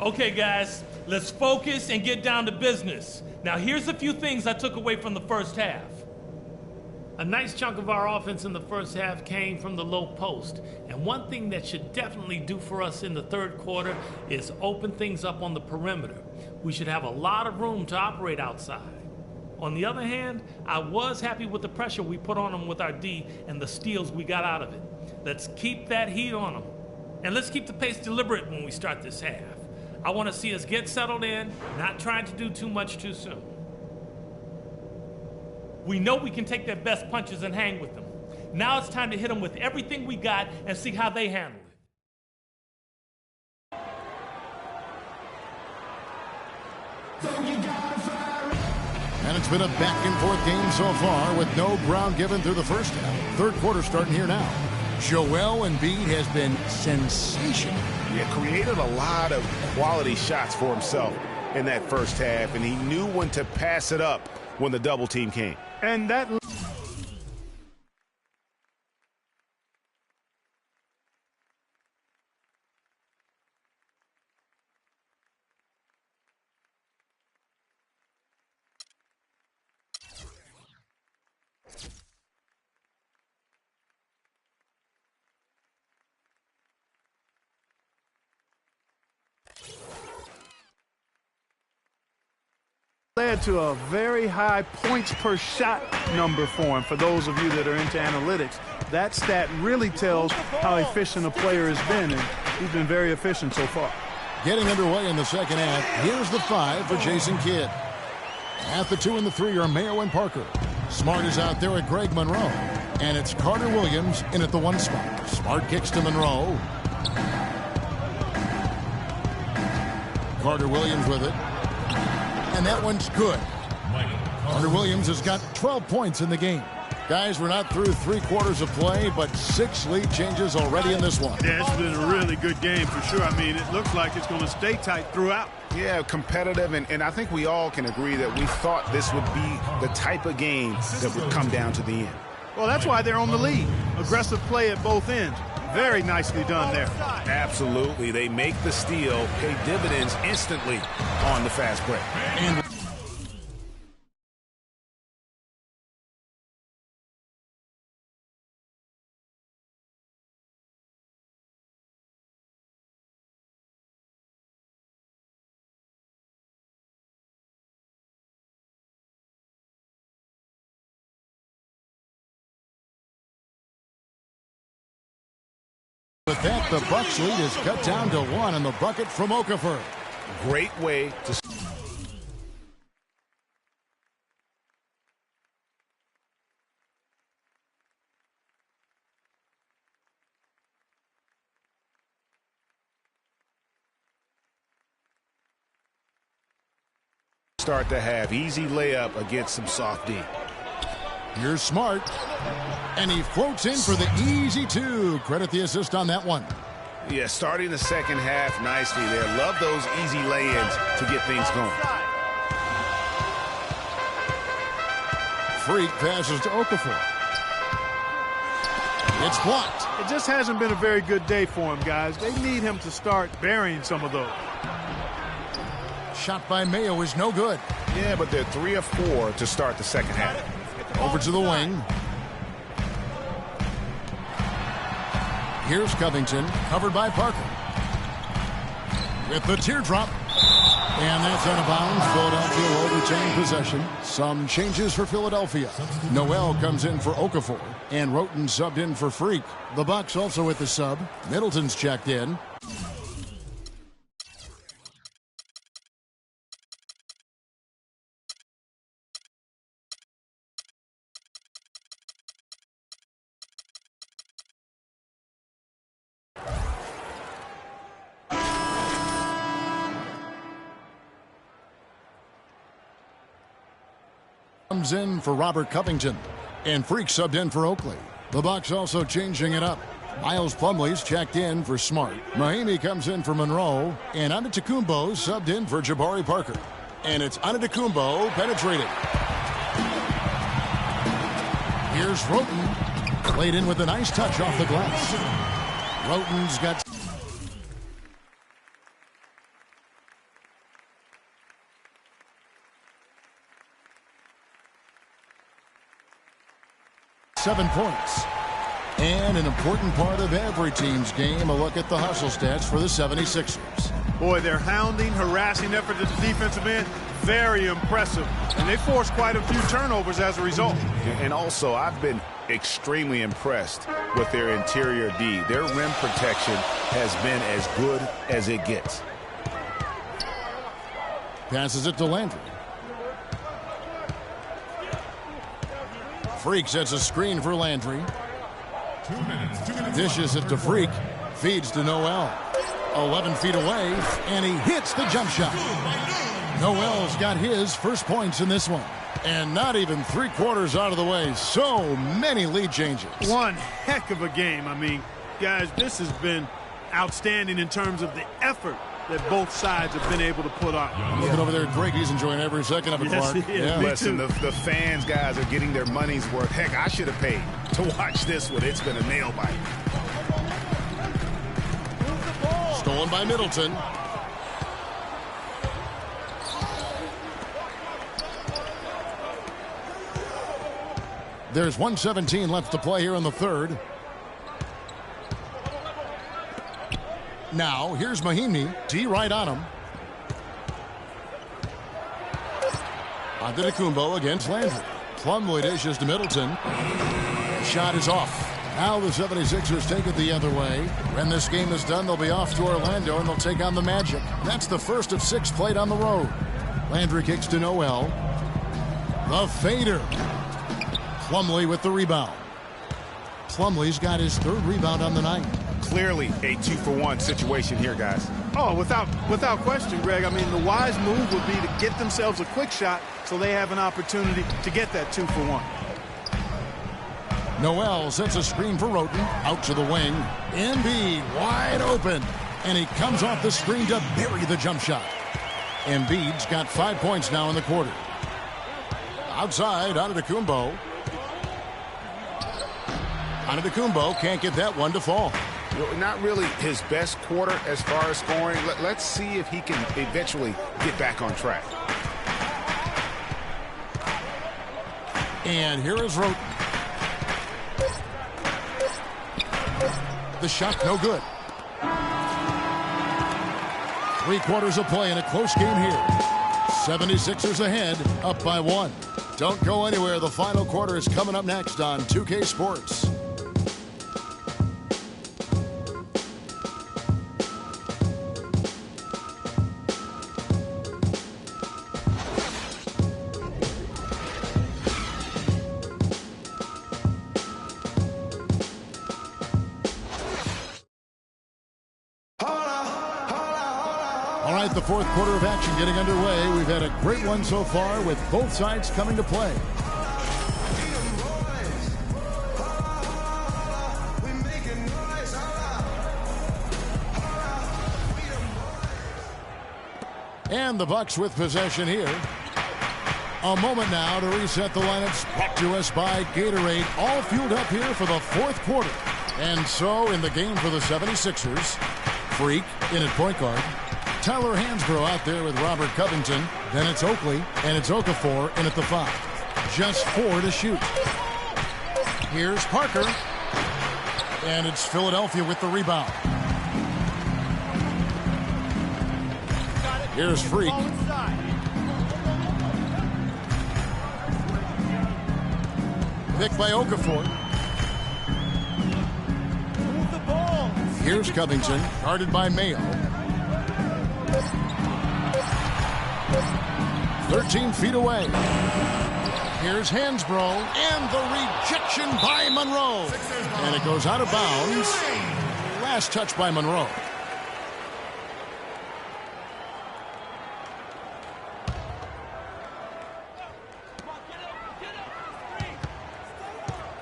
Okay, guys, let's focus and get down to business. Now, here's a few things I took away from the first half. A nice chunk of our offense in the first half came from the low post. And one thing that should definitely do for us in the third quarter is open things up on the perimeter. We should have a lot of room to operate outside. On the other hand, I was happy with the pressure we put on them with our D and the steals we got out of it. Let's keep that heat on them. And let's keep the pace deliberate when we start this half. I want to see us get settled in, not trying to do too much too soon. We know we can take their best punches and hang with them. Now it's time to hit them with everything we got and see how they handle it. And it's been a back-and-forth game so far with no ground given through the first half. Third quarter starting here now. Joel Embiid has been sensational. Yeah, created a lot of quality shots for himself in that first half, and he knew when to pass it up when the double team came. And that led to a very high points per shot number for him. For those of you that are into analytics, that stat really tells how efficient a player has been, and he's been very efficient so far. Getting underway in the second half. Here's the 5 for Jason Kidd. At the 2 and the 3 are Mayo and Parker. Smart is out there at Greg Monroe. And it's Carter Williams in at the 1 spot. Smart kicks to Monroe. Carter Williams with it. And that one's good. Carter Williams has got 12 points in the game. Guys, we're not through 3 quarters of play, but 6 lead changes already in this one. Yeah, it's been a really good game for sure. I mean, it looks like it's going to stay tight throughout. Yeah, competitive, and I think we all can agree that we thought this would be the type of game that would come down to the end. Well, that's why they're on the lead. Aggressive play at both ends. Very nicely done there. Absolutely. They make the steal, pay dividends instantly on the fast break. And with that, the Bucks lead is cut down to 1 on the bucket from Okafor. Great way to start to have easy layup against some soft D. Here's Smart. And he floats in for the easy 2. Credit the assist on that one. Yeah, starting the second half nicely there. Love those easy lay-ins to get things going. Freak passes to Okafor. It's blocked. It just hasn't been a very good day for him, guys. They need him to start burying some of those. Shot by Mayo is no good. Yeah, but they're 3 of 4 to start the second half. Over to the wing. Here's Covington, covered by Parker. With the teardrop. And that's out of bounds. Philadelphia will retain possession. Some changes for Philadelphia. Noel comes in for Okafor. And Roten subbed in for Freak. The Bucks also with the sub. Middleton's checked in. Comes in for Robert Covington. And Freak subbed in for Oakley. The Bucks also changing it up. Miles Plumlee's checked in for Smart. Mahimi comes in for Monroe. And Antetokounmpo subbed in for Jabari Parker. And it's Antetokounmpo penetrating. Here's Roten. Played in with a nice touch off the glass. Roten's got... 7 points. And an important part of every team's game, a look at the hustle stats for the 76ers. Boy, their hounding, harassing effort at the defensive end, very impressive. And they forced quite a few turnovers as a result. And also, I've been extremely impressed with their interior D. Their rim protection has been as good as it gets. Passes it to Landry. Freak sets a screen for Landry. 2 minutes. Dishes it to Freak. Feeds to Noel. 11 feet away, and he hits the jump shot. Noel's got his first points in this one. And not even 3/4 out of the way. So many lead changes. One heck of a game. I mean, guys, this has been outstanding in terms of the effort that both sides have been able to put on. Looking over there at Greg, he's enjoying every second of it, Yes, Mark. he is. Yeah. Me Listen, too. the fans, guys, are getting their money's worth. Heck, I should have paid to watch this one. It's been a nail biter. Stolen by Middleton. There's 1:17 left to play here in the third. Now, here's Mahinmi. D right on him. Antetokounmpo against Landry. Plumlee dishes to Middleton. The shot is off. Now the 76ers take it the other way. When this game is done, they'll be off to Orlando, and they'll take on the Magic. That's the first of 6 played on the road. Landry kicks to Noel. The fader. Plumlee with the rebound. Plumlee's got his 3rd rebound on the night. Clearly a 2-for-1 situation here, guys. Oh, without question, Greg. I mean, the wise move would be to get themselves a quick shot so they have an opportunity to get that 2-for-1. Noel sets a screen for Roten. Out to the wing. Embiid wide open. And he comes off the screen to bury the jump shot. Embiid's got 5 points now in the quarter. Outside, Antetokounmpo. Antetokounmpo can't get that one to fall. Not really his best quarter as far as scoring. Let's see if he can eventually get back on track. And here is Roten. The shot no good. 3/4 of play in a close game here. 76ers ahead, up by 1. Don't go anywhere. The final quarter is coming up next on 2K Sports. All right, the 4th quarter of action getting underway. We've had a great one so far with both sides coming to play. And the Bucks with possession here. A moment now to reset the lineups. Brought to us by Gatorade. All fueled up here for the 4th quarter. And so in the game for the 76ers, Freak in at point guard. Tyler Hansbrough out there with Robert Covington. Then it's Oakley, and it's Okafor in at the 5. Just 4 to shoot. Here's Parker. And it's Philadelphia with the rebound. Here's Freak. Picked by Okafor. Here's Covington, guarded by Mayo. 13 feet away. Here's Hansbrough, and the rejection by Monroe. And it goes out of bounds. Last touch by Monroe.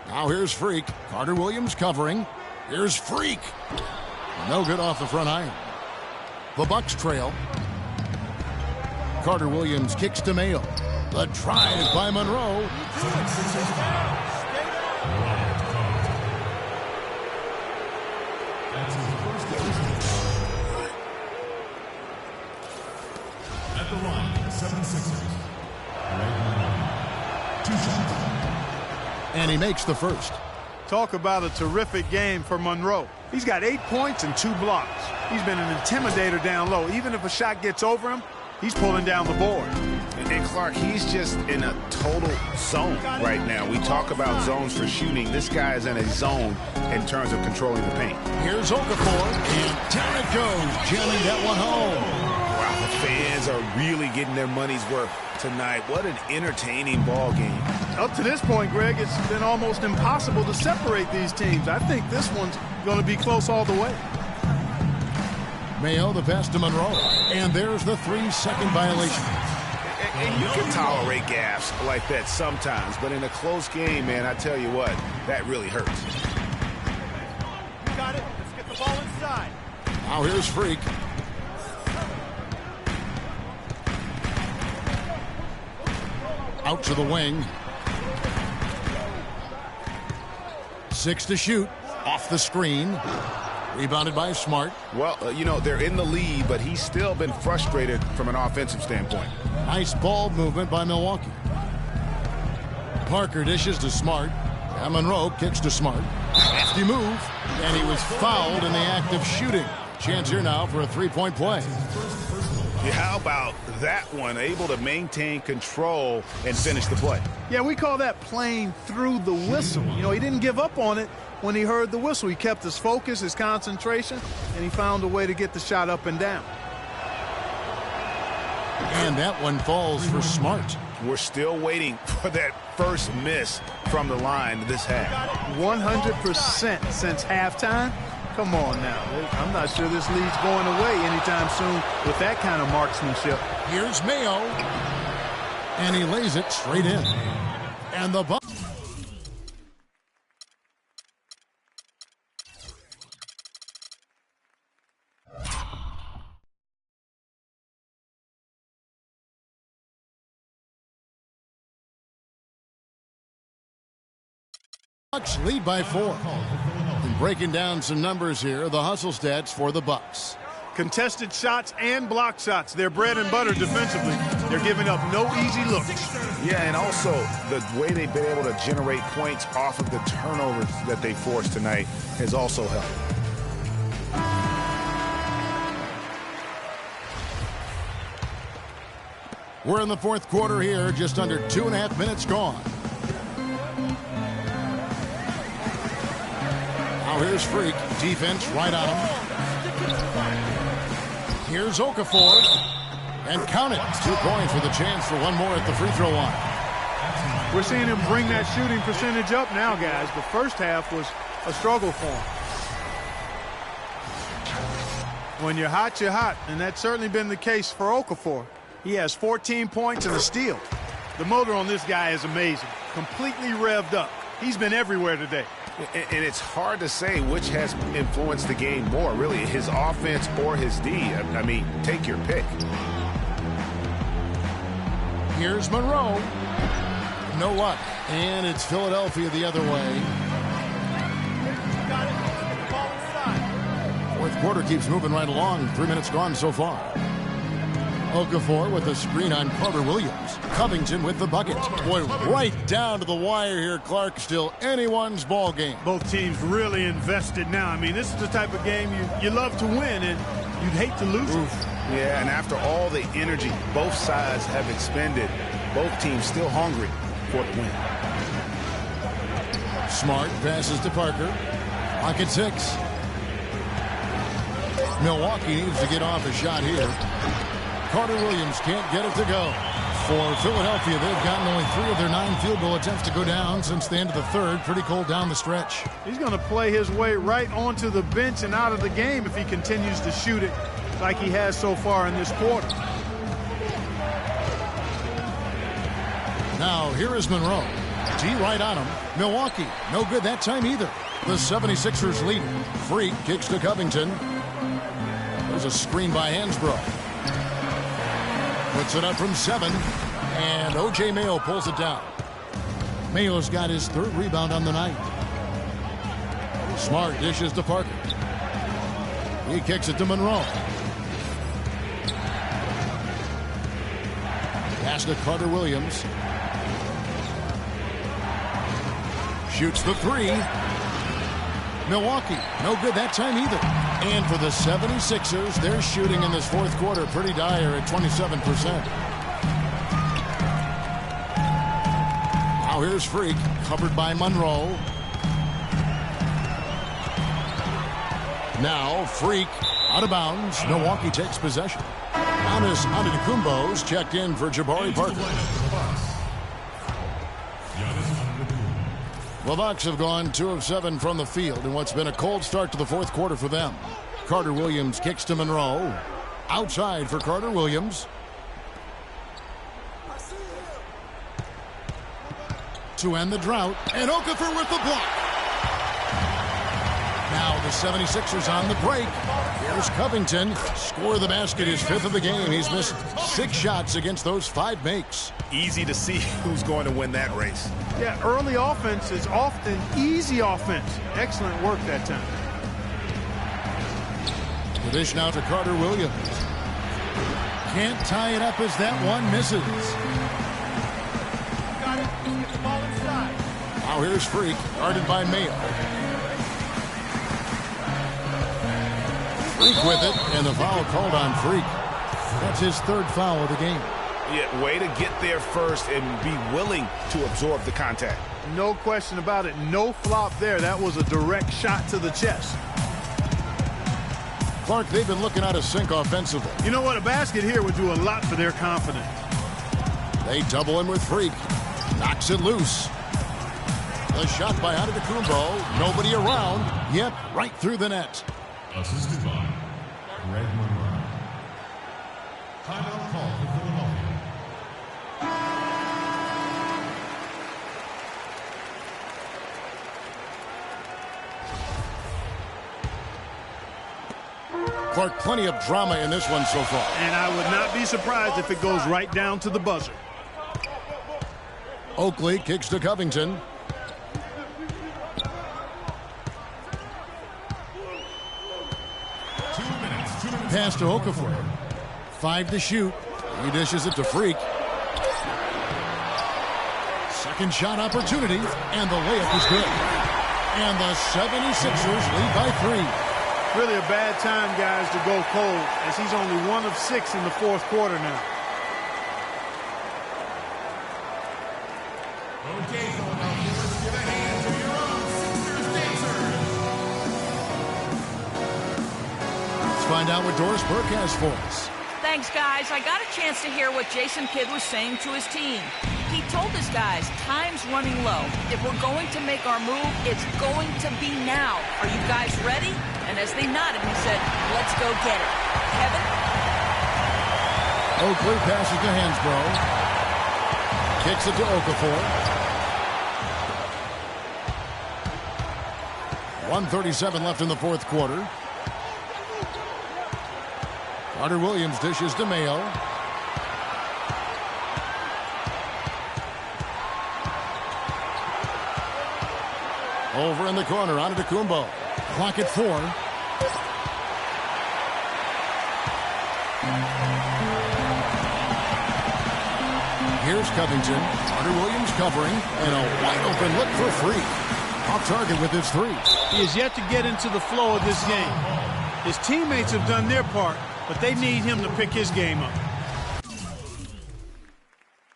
Now here's Freak. Carter Williams covering. Here's Freak. No good off the front iron. The Bucks trail. Carter Williams kicks to Mayo. The drive by Monroe. At the line, 76ers. Two shots. And he makes the first. Talk about a terrific game for Monroe. He's got 8 points and 2 blocks. He's been an intimidator down low. Even if a shot gets over him, he's pulling down the board. And Clark, he's just in a total zone right now. We talk about zones for shooting. This guy is in a zone in terms of controlling the paint. Here's Okafor, and down it goes, jamming that one home. Wow, the fans are really getting their money's worth tonight. What an entertaining ball game. Up to this point, Greg, it's been almost impossible to separate these teams. I think this one's going to be close all the way. Mayo, the pass to Monroe. And there's the 3-second violation. And you can tolerate gaffes like that sometimes, but in a close game, man, I tell you what, that really hurts. You got it. Let's get the ball inside. Now here's Freak. Out to the wing. 6 to shoot. Off the screen. Rebounded by Smart. Well, you know, they're in the lead, but he's still been frustrated from an offensive standpoint. Nice ball movement by Milwaukee. Parker dishes to Smart. And Monroe kicks to Smart. Hefty move. And he was fouled in the act of shooting. Chance here now for a 3-point play. Yeah, how about that one? Able to maintain control and finish the play. Yeah, we call that playing through the whistle. You know, he didn't give up on it when he heard the whistle. He kept his focus, his concentration, and he found a way to get the shot up and down. And that one falls for Smart. We're still waiting for that first miss from the line this half. 100% since halftime. Come on now. I'm not sure this lead's going away anytime soon with that kind of marksmanship. Here's Mayo. And he lays it straight in. And the Bucks. Bucks lead by 4. And breaking down some numbers here, the hustle stats for the Bucks. Contested shots and block shots. They're bread and butter defensively. They're giving up no easy looks. Yeah, and also the way they've been able to generate points off of the turnovers that they forced tonight has also helped. We're in the fourth quarter here, just under 2.5 minutes gone. Now here's Freak. Defense right on him. Here's Okafor. And count it. 2 points with a chance for one more at the free throw line. We're seeing him bring that shooting percentage up now, guys. The first half was a struggle for him. When you're hot, you're hot. And that's certainly been the case for Okafor. He has 14 points and a steal. The motor on this guy is amazing. Completely revved up. He's been everywhere today. And it's hard to say which has influenced the game more, really, his offense or his D. I mean, take your pick. Here's Monroe. No luck. And it's Philadelphia the other way. Fourth quarter keeps moving right along. 3 minutes gone so far. Okafor with a screen on Carter Williams. Covington with the bucket. Boy, right down to the wire here, Clark. Still anyone's ball game. Both teams really invested now. I mean, this is the type of game you love to win, and you'd hate to lose it. Yeah, and after all the energy both sides have expended, both teams still hungry for the win. Smart passes to Parker. Clock at 6. Milwaukee needs to get off a shot here. Carter Williams can't get it to go. For Philadelphia, they've gotten only 3 of their 9 field goal attempts to go down since the end of the third. Pretty cold down the stretch. He's going to play his way right onto the bench and out of the game if he continues to shoot it like he has so far in this quarter. Now, here is Monroe. D right on him. Milwaukee, no good that time either. The 76ers lead. Freak kicks to Covington. There's a screen by Hansbrough. Puts it up from 7. And O.J. Mayo pulls it down. Mayo's got his 3rd rebound on the night. Smart dishes to Parker. He kicks it to Monroe. Pass to Carter Williams. Shoots the three. Milwaukee, no good that time either. And for the 76ers, they're shooting in this fourth quarter pretty dire at 27%. Now here's Freak, covered by Monroe. Now Freak, out of bounds. Milwaukee takes possession. Giannis Antetokounmpo's checked in for Jabari Parker. The Bucks have gone 2 of 7 from the field in what's been a cold start to the fourth quarter for them. Carter Williams kicks to Monroe. Outside for Carter Williams. To end the drought. And Okafor with the block. Now the 76ers on the break. Here's Covington. Score the basket, his 5th of the game. He's missed 6 shots against those 5 makes. Easy to see who's going to win that race. Yeah, early offense is often easy offense. Excellent work that time. The dish now to Carter Williams. Can't tie it up as that one misses. Got it. Get the ball inside. Now here's Freak, guarded by Mayo. Freak with it, and the foul called on Freak. That's his 3rd foul of the game. Yeah, way to get there first and be willing to absorb the contact. No question about it. No flop there. That was a direct shot to the chest. Clark, they've been looking out of sync offensively. You know what? A basket here would do a lot for their confidence. They double in with Freak. Knocks it loose. The shot by Antetokounmpo. Nobody around. Yep, right through the net. Assisted by Greg Monroe. Timeout call for Philadelphia. Clark, plenty of drama in this one so far. And I would not be surprised if it goes right down to the buzzer. Oakley kicks to Covington. Pass to Okafor. 5 to shoot. He dishes it to Freak. Second shot opportunity, and the layup is good. And the 76ers lead by 3. Really a bad time, guys, to go cold, as he's only 1 of 6 in the fourth quarter now. Okay, Philadelphia, let's give a hand to your own Sixers dancers. Let's find out what Doris Burke has for us. Thanks, guys. I got a chance to hear what Jason Kidd was saying to his team. He told his guys, time's running low. If we're going to make our move, it's going to be now. Are you guys ready? And as they nodded, he said, let's go get it. Kevin? Oakley passes to Hansbrough. Kicks it to Okafor. 1:37 left in the fourth quarter. Carter Williams dishes to Mayo. Over in the corner, Antetokounmpo. Clock at 4. Here's Covington. Carter Williams covering, and a wide open look for Free. Off target with his 3. He is yet to get into the flow of this game. His teammates have done their part, but they need him to pick his game up.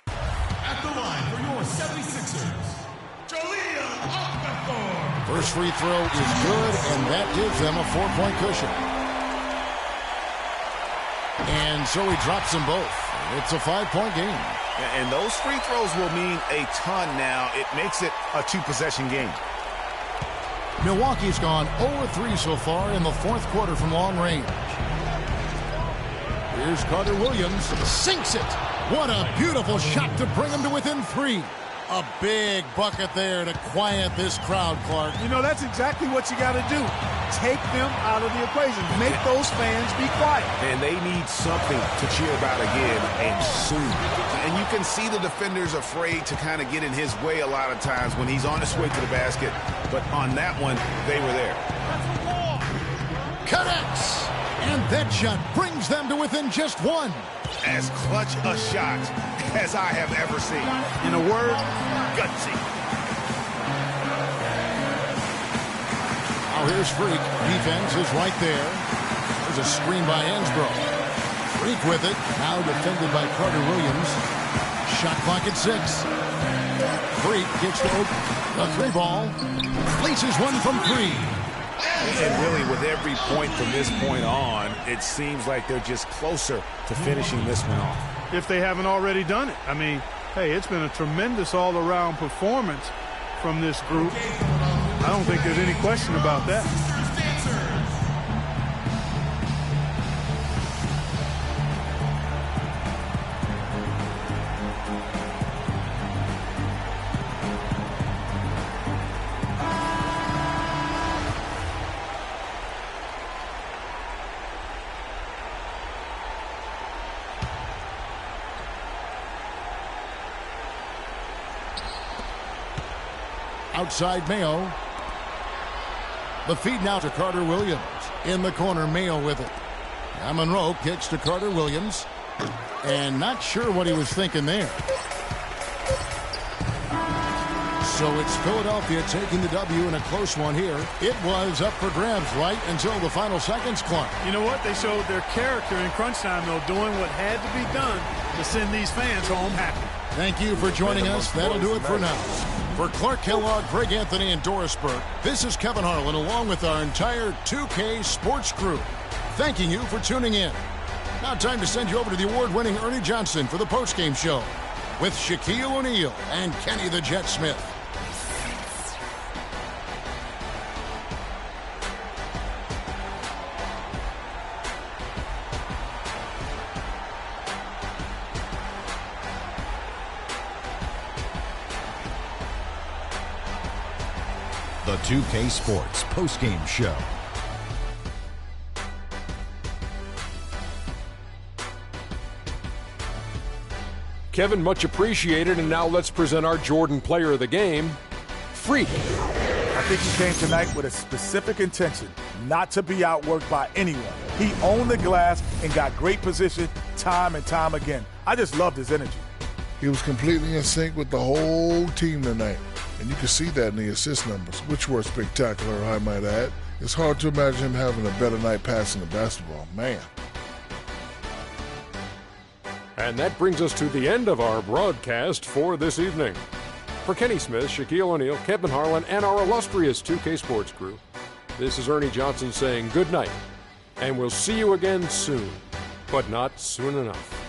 At the line for your 76ers, First free throw is good, and that gives them a 4-point cushion. And so he drops them both. It's a 5-point game. And those free throws will mean a ton now. It makes it a 2-possession game. Milwaukee's gone 0-3 so far in the fourth quarter from long range. Here's Carter Williams. Sinks it. What a beautiful shot to bring him to within 3. A big bucket there to quiet this crowd, Clark. You know, that's exactly what you got to do. Take them out of the equation. Make those fans be quiet. And they need something to cheer about again, and soon. And you can see the defenders afraid to kind of get in his way a lot of times when he's on his way to the basket. But on that one, they were there. Connects. And that shot brings them to within just 1. As clutch a shot as I have ever seen. In a word, gutsy. Now here's Freak. Defense is right there. There's a screen by Ansbro. Freak with it. Now defended by Carter Williams. Shot clock at 6. Freak gets to open the 3-ball. Places one from 3. And really, with every point from this point on, it seems like they're just closer to finishing this one off. If they haven't already done it. I mean, hey, it's been a tremendous all-around performance from this group. I don't think there's any question about that. Outside Mayo. The feed now to Carter Williams. In the corner, Mayo with it. Now Monroe kicks to Carter Williams. And not sure what he was thinking there. So it's Philadelphia taking the W in a close one here. It was up for grabs right until the final seconds, Clark. You know what? They showed their character in crunch time, though, doing what had to be done to send these fans home happy. Thank you for joining us. That'll do it for now. For Clark Kellogg, Greg Anthony, and Doris Burke, this is Kevin Harlan along with our entire 2K sports crew, thanking you for tuning in. Now time to send you over to the award-winning Ernie Johnson for the postgame show with Shaquille O'Neal and Kenny the Jet Smith. The 2K Sports postgame show. Kevin, much appreciated, and now let's present our Jordan player of the game, Freak. I think he came tonight with a specific intention, not to be outworked by anyone. He owned the glass and got great position time and time again. I just loved his energy. He was completely in sync with the whole team tonight. And you can see that in the assist numbers, which were spectacular, I might add. It's hard to imagine him having a better night passing the basketball. Man. And that brings us to the end of our broadcast for this evening. For Kenny Smith, Shaquille O'Neal, Kevin Harlan, and our illustrious 2K Sports crew, this is Ernie Johnson saying good night. And we'll see you again soon, but not soon enough.